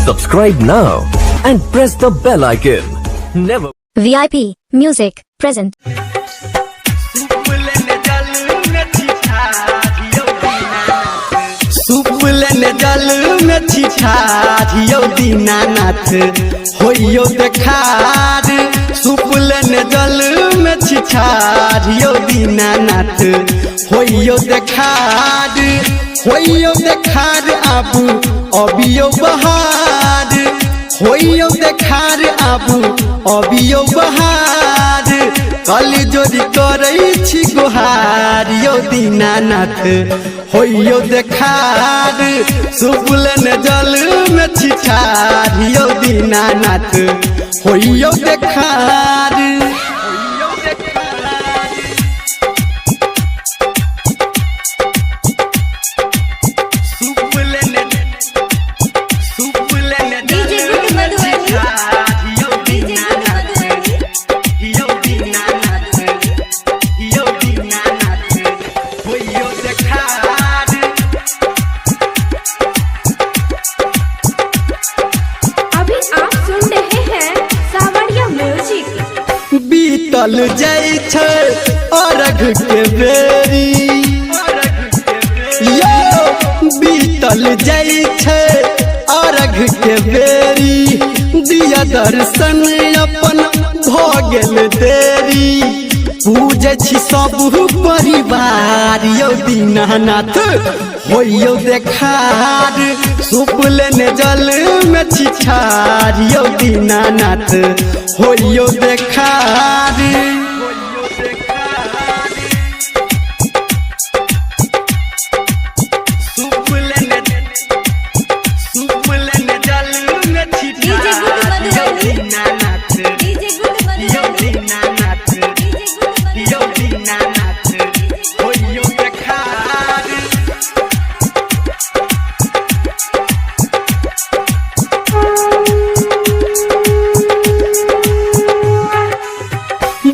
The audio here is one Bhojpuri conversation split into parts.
Subscribe now and press the bell icon. Never. VIP Music present. सुपले जल में छिठारियो दीनानाथ होइयो देखार। सुपले जल में छिठारियो दीनानाथ होइयो देखार। होइयो देखार आबू अबियो बहार। होइयो देखार आबू अबियो बहार। कल जोड़ी करई छी गोहारियो दीनानाथ होइयो देखार। सुपले जल में छिठारियो दीनानाथ होइयो देखार। बीतल जाय छै अरघ के बेरी यो बीतल जाय छै अरघ के बेरी। दिया दर्शन अपन भ गेल देरी। पूजे छी सब परिवार यो दीनानाथ होइयो देखार। सुपले जल में छिठारियो दीनानाथ होइयो देखार।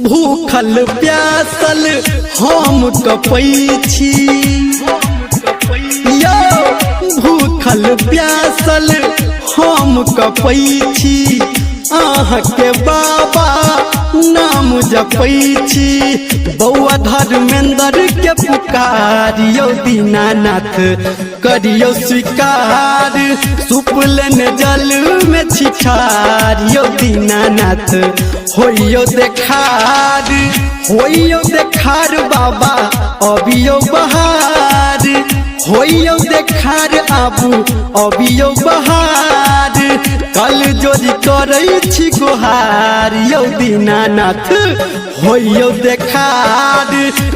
भूखल प्यासल हम कपै छी यो। भूखल प्यासल हम कपै छी। आहाँ के बाबा नाम जपै छी। बौआ धर्मेंद्र के पुकारियो दीनानाथ करियो स्वीकार। सुपले जल में छिठारियो दीनानाथ होइयो देखार। होइयो देखार बाबा अबियो बहार। होइयो देखार आबू अबियो बहार। कल जोड़ी करई छी गोहार यो दीनानाथ होइयो देखार।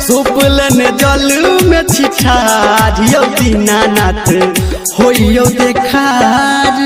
सुपले जल में छिठारियो दीनानाथ होइयो देखार।